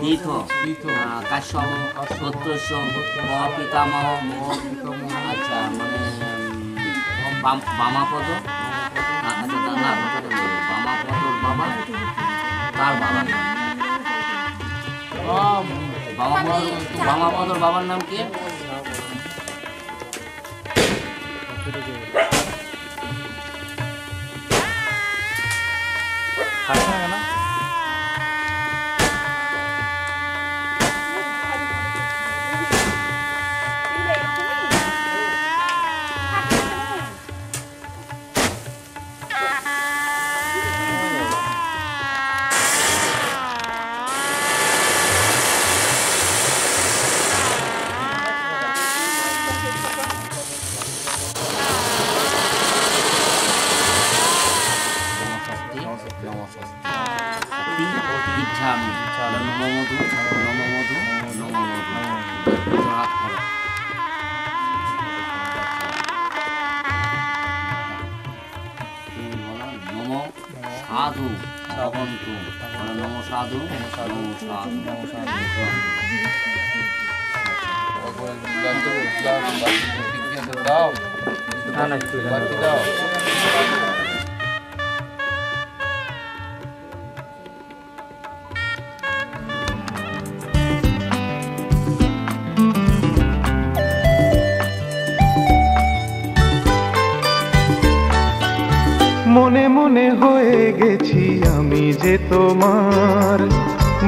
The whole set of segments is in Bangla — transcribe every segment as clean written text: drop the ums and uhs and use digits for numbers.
তীর্থ কাশ্যপ সত্যস্য মহাপিতামহ আচ্ছা মানে বামাপদ আচ্ছা না বামাপদর বাবা তার বাবা বামাপদর বাবার নাম কি? সাধু ভগবন্তু নম সাধু সাধু দাও দাও মনে মনে হয়ে গেছি আমি যে তোমার,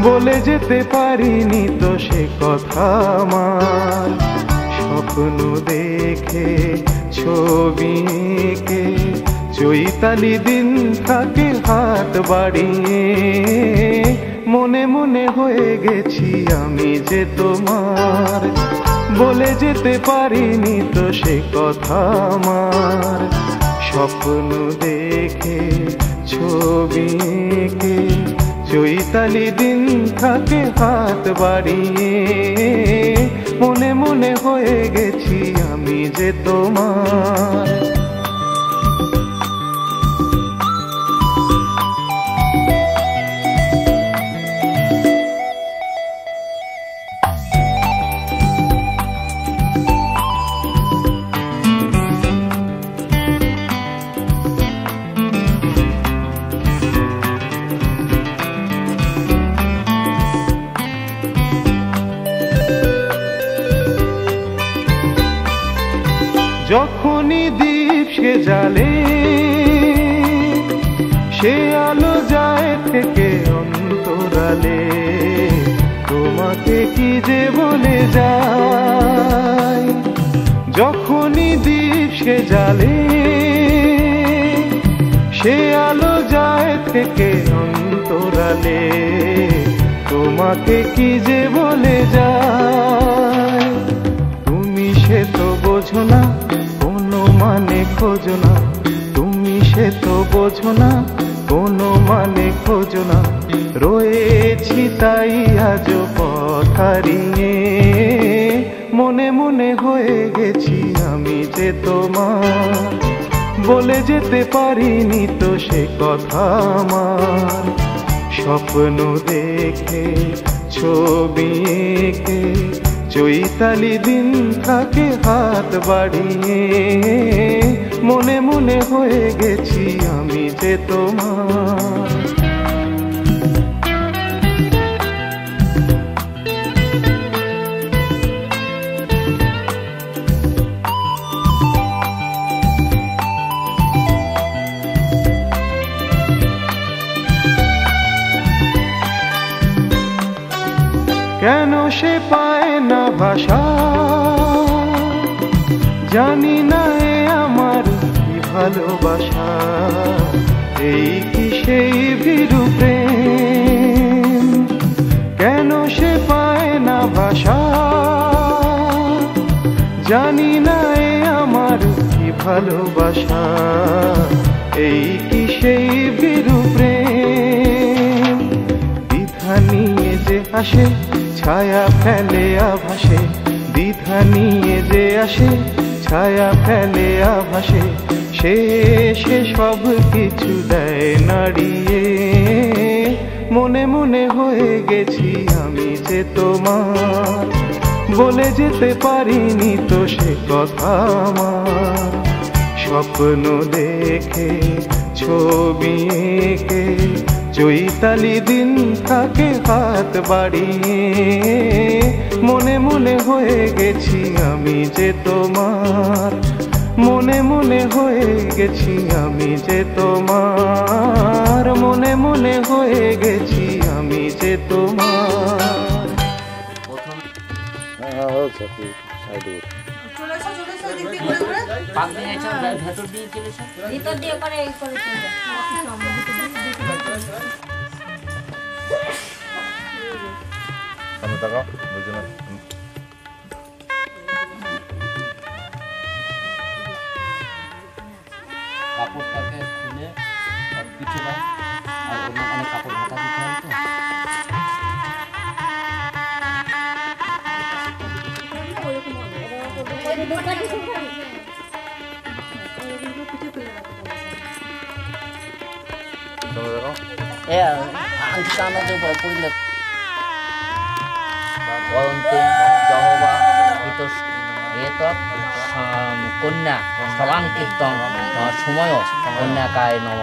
বলে যেতে পারিনি তো সে কথা আমার। স্বপ্ন দেখে ছবি এঁকে চৈতালি দিন থাকে হাত বাড়িয়ে, মনে মনে হয়ে গেছি আমি যে তোমার, বলে যেতে পারিনি তো সে কথা আমার। স্বপ্ন দেখে ছবি এঁকে চৈতালি দিন থাকে হাত বাড়িয়ে, মনে মনে হয়ে গেছি আমি যে তোমার। যখনই দ্বীপ সে জ্বালে, সে আলো যায় থেকে অন্তরালে, তোমাকে কি যে বলে যায়। যখনই দ্বীপ সে জ্বালে, সে আলো যায় থেকে অন্তরালে, তোমাকে কি যে বলে যায়। তুমি সে তো বোঝো না, কোনো মানে খোঁজো না, তুমি সে তো বোঝো না, কোনো মানে খোঁজো না। রয়েছি তাই আজ পথ হারিয়ে, মনে মনে হয়ে গেছি আমি যে তোমার, বলে যেতে পারিনি তো সে কথা আমার। স্বপ্ন দেখে ছবি এঁকে চৈতালি দিন থাকে হাত বাড়িয়ে, মনে মনে হয়ে গেছি আমি যে তোমার। কেন সে পায় না ভাষা, জানি না এ আমার কি ভালোবাসা। এই কি সেই ভীরু প্রেম, কেন সে পায় না ভাষা, জানি না এ আমার কি ভালোবাসা। এই কি সেই ভীরু প্রেম, আসে, ছায়া ফেলে আভাসে, দ্বিধা নিয়ে যে আসে, ছায়া ফেলে আভাসে, শেষে সব কিছু দেয় নাড়িয়ে। মনে মনে হয়ে গেছি আমি যে তোমার, বলে যেতে পারিনি তো সে কথা আমার। স্বপ্ন দেখে ছবি এঁকে চৈতালি দিন থাকে হাত বাড়িয়ে। মনে মনে হয়ে গেছি আমি যে তোমার, মনে মনে হয়ে গেছি আমি যে তোমার, মনে মনে হয়ে গেছি আমি যে তোমার। ভিতর দিয়ে করে কাপড়টাকে খুলে পিঠে দাও, আর অন্য অনেক কাপড় ঢাকা দিতে হবে তো। কন্যা সবাঙ্কীর্তন সময় কন্যাকায় নম।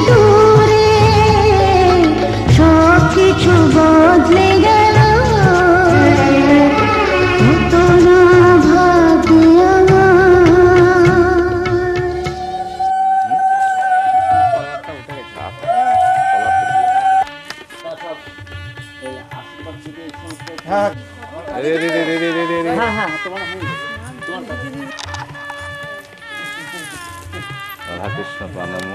দূরে সব কিছু বদলে গেল কত না ভাগ্য রাধাকৃষ্ণ প্রণাম।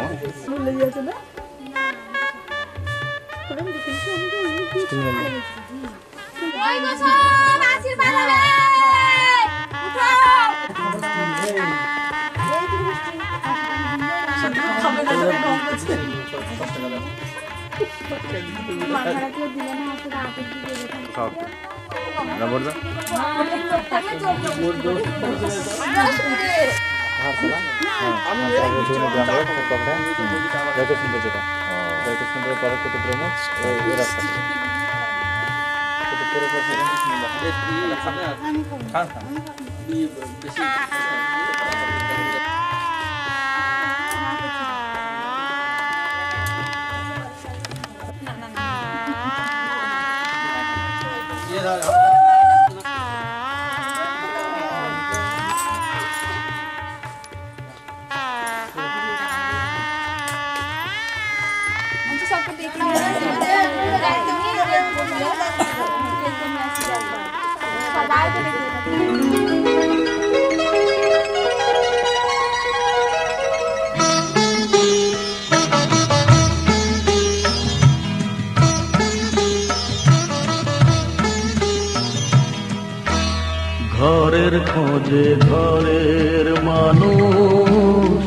ঘরের খোঁজে ঘরের মানুষ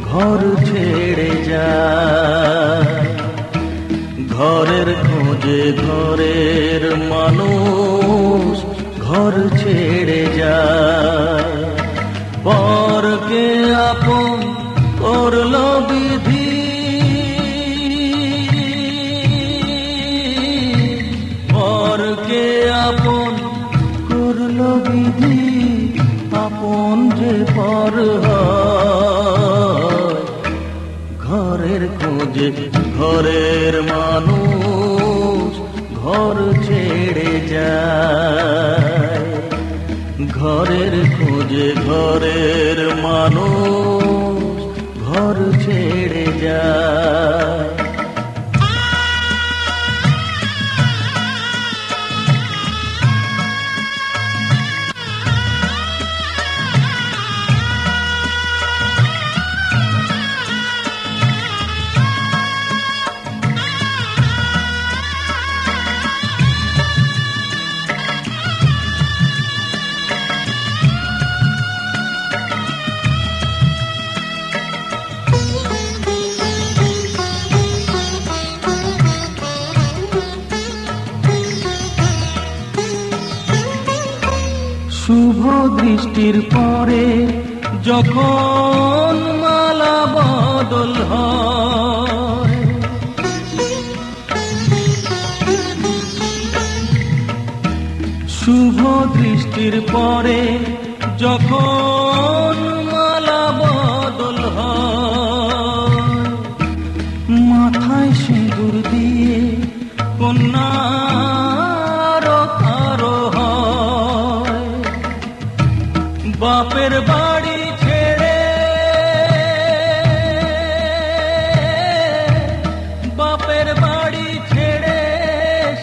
ঘর ছেড়ে যায়, ঘরের খোঁজে ঘরের মানুষ ঘর ছেড়ে যায়, পরকে আপন করলো বিধি, পরকে আপন করলো বিধি, আপন যে পর হয়, ঘরের খোঁজে ঘরের মানুষ ঘর ছেড়ে যায়, ঘরের খোঁজে ঘরের মানুষ ঘর ছেড়ে যায়। শুভ দৃষ্টির পরে যখন মালা বদল হয়, শুভ দৃষ্টির পরে যখন মালা বদল হয়, মাথায় সিঁদুর দিয়ে কন্যার কারো হয়, বাপের বাড়ি ছেড়ে, বাপের বাড়ি ছেড়ে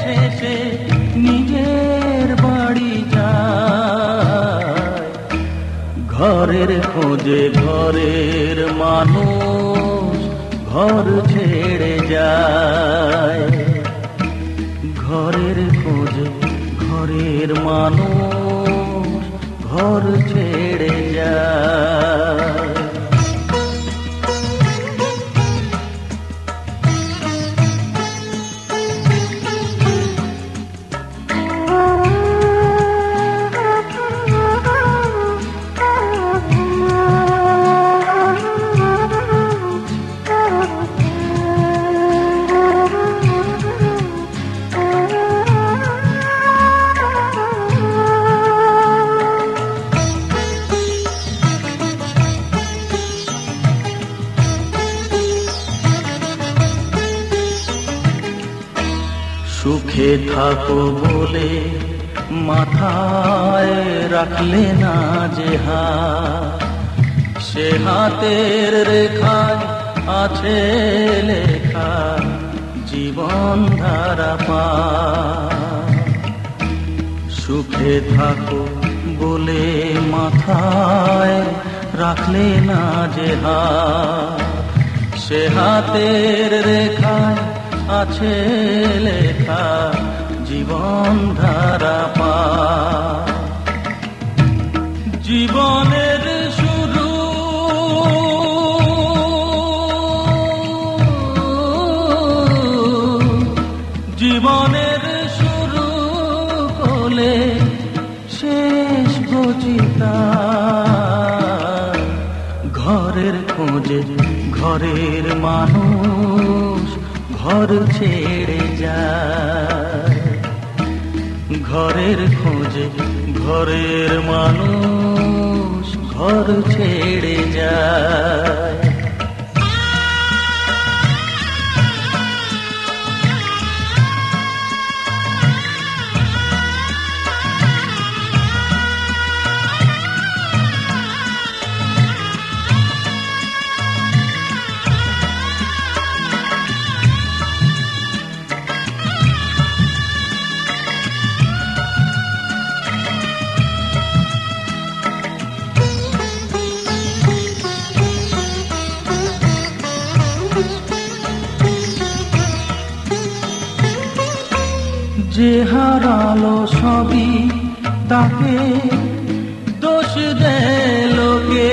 শেষে নিজের বাড়ি যায়, ঘরের খোঁজে ঘরের মানুষ ঘর ছেড়ে যায়, ঘরের খোঁজে ঘরের মানুষ ঘর ছেড়ে যায়। থাকো বলে মাথায় রাখলে না যে হাত, সে হাতের রেখায় আছে লেখা জীবন ধারা পার। সুখে থাকো বলে মাথায় রাখলে না যে হাত, সে হাতের রেখায় আছে লেখা জীবন ধারা পার। জীবনের শুরু জীবনের শুরু হলে শেষ বুঝিতা, ঘরের খোঁজে ঘরের মানুষ ঘর ছেড়ে যায়, ঘরের খোঁজে ঘরের মানুষ ঘর ছেড়ে যায়। যে হারালো সবই তাকে দোষ দেয় লোকে,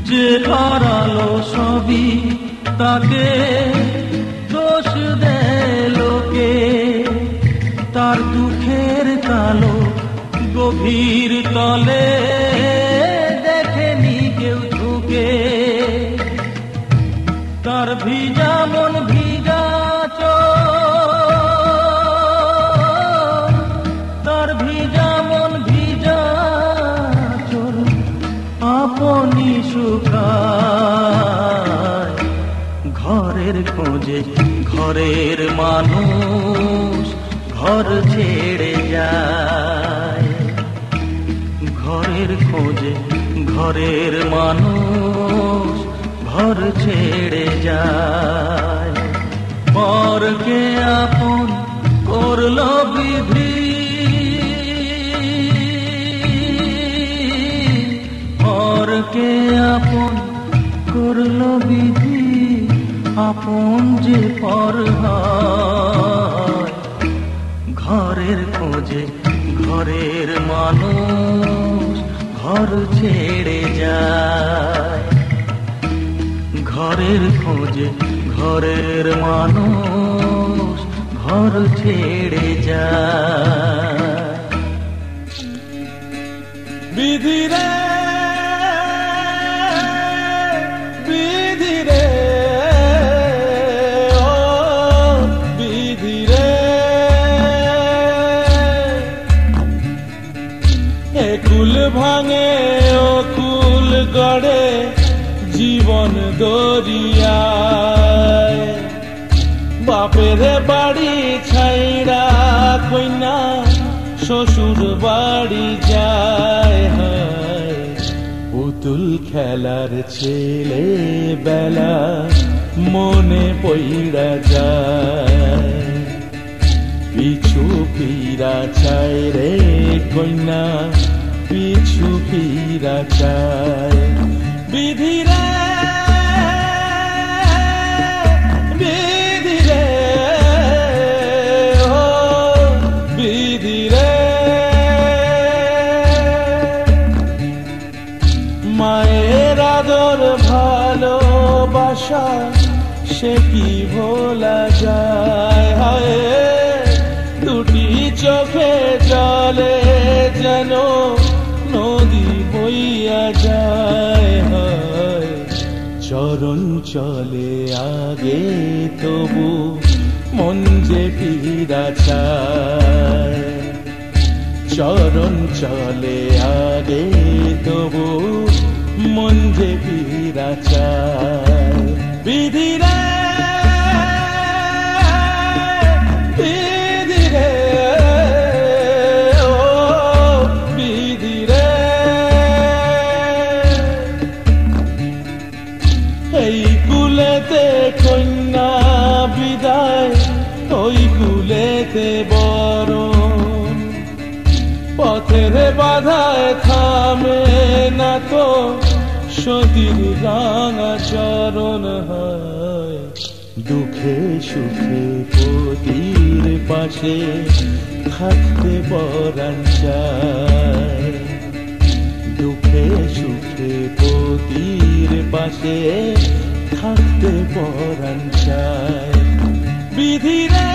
যে হারালো সবই তাকে দোষ দেয় লোকে, তার দুঃখের কালো গভীর তলে দেখেনি কেউ ঝুঁকে, তার ভিজা মন ভিজা চোর, তার ভিজা মন ভিজা চোর আপনি শুকায়। ঘরের খোঁজে ঘরের মানুষ ঘর ছেড়ে যায়, ঘরের খোঁজে ঘরের মানুষ ঘর ছেড়ে যায়। পরকে আপন করলো বিধি, পরকে আপন করলো বিধি, আপন যে পর হয়। ঘরের খোঁজে ঘরের মানুষ ঘর ছেড়ে যায়, ঘরের খোঁজে ঘরের মানুষ ঘর ছেড়ে যায়। বিধি রে বিধি রে ও বিধি রে, এ কুল ভাঙে ও কুল গড়ে জীবন দরিয়ায়। বাপের বাড়ি ছাইড়া কইনা শ্বশুর বাড়ি যায়, পুতুল খেলার ছেলে বেলা মনে পইড়া যায়। পিছু ফিরা চাই রে কইনা পিছু ফিরা চাই। বিধি রে বিধি রে ও বিধি রে, মায়ের আদর ভালোবাসা সে কি ভোলা যায়। হায় দুটি চোখে জলে যেন নদী বইয়া যায়। হায় চরণ চলে আগে তবু মন যে ফিরা চায়। চরণ চলে আগে তবু মন যে ফিরা চায় বিধিরে বিধিরে ও বিধিরে এই কুলেতে কন্যা বিদায় ওই কুলেতে বরণ পথের বাধায় থামে না তো সতীর রাঙা চরণ হয় দুঃখে সুখে পতির পাশে থাকতে পরাণ চায় দুঃখে সুখে পতির পাশে থাকতে পরাণ চায় বিধিরে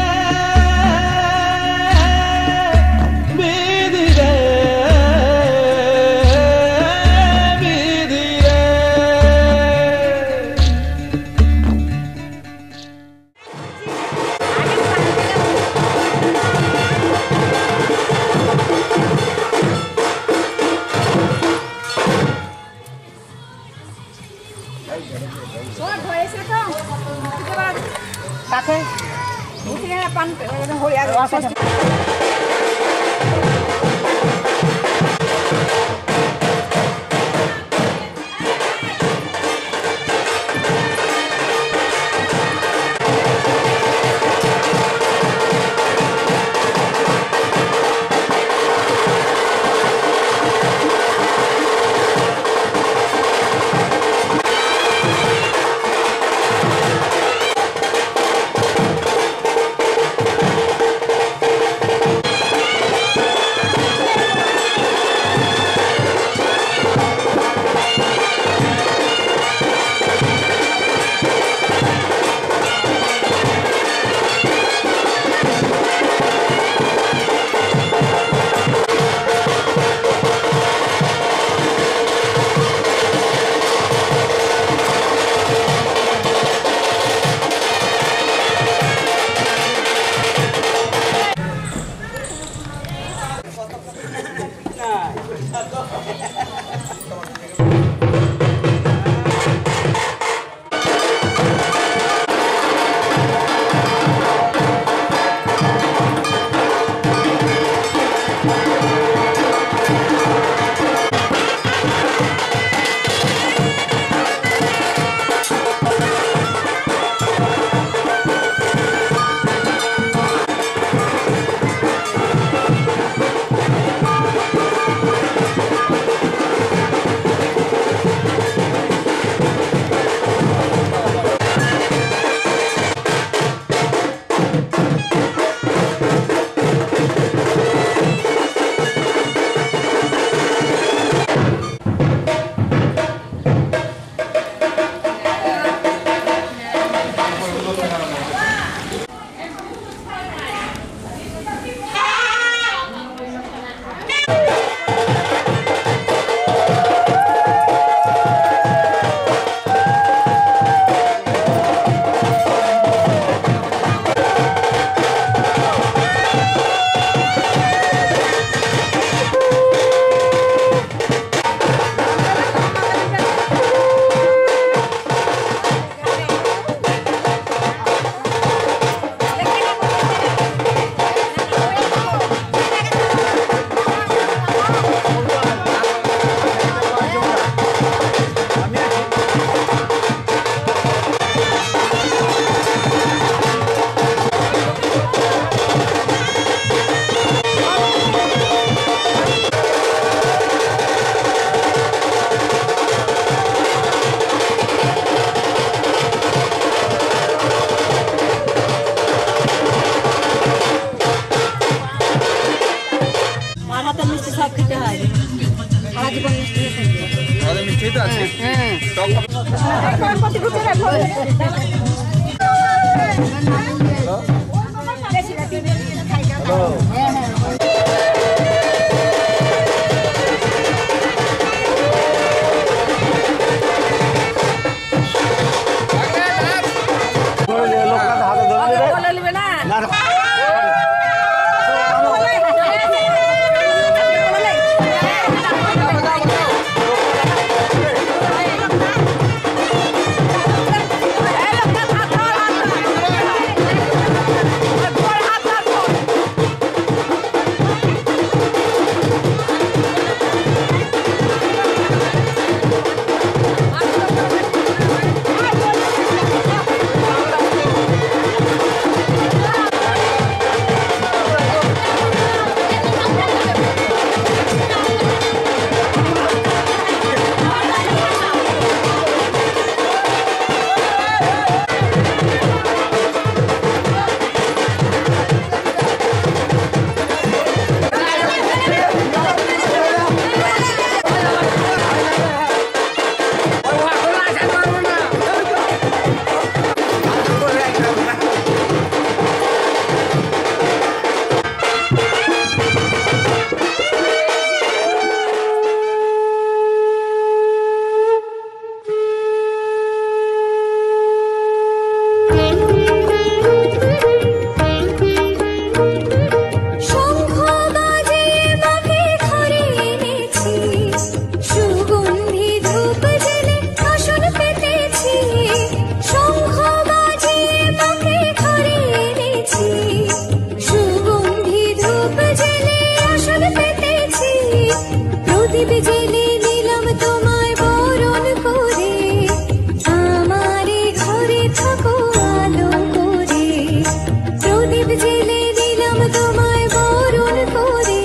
প্রদীপ জেলে দিলাম তোমায় বরণ করে,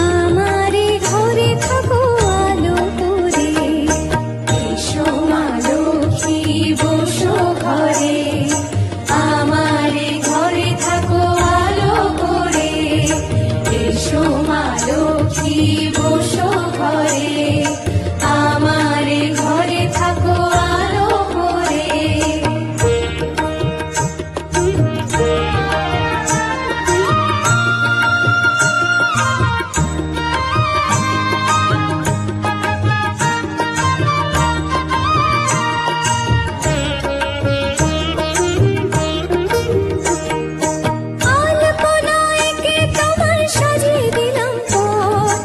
আমারে ঘরে থাকো আলো করে। এসো মা লক্ষ্মী বসো ঘরে, আমারে ঘরে থাকো আলো করে। এসো মা লক্ষ্মী বসো ঘরে, আমারে ঘরে থাকো আলো করে। আলপনায় কে তোমার সাজিয়ে দিলাম পথ,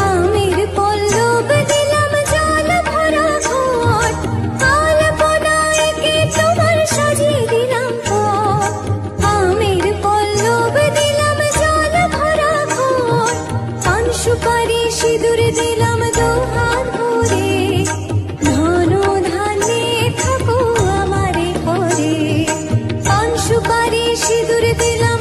আমের পল্লব দিলাম জল ভরা ঘট। আলপনায় কে তোমার সাজিয়ে দিলাম পথ, আমের পল্লব দিলাম জল ভরা ঘট। পান সুপারি সিঁদুর দিলাম দুহাত ভরে, ধন ধান্যে থাকো আমারে ঘরে। পান সুপারি সিঁদুর দিলাম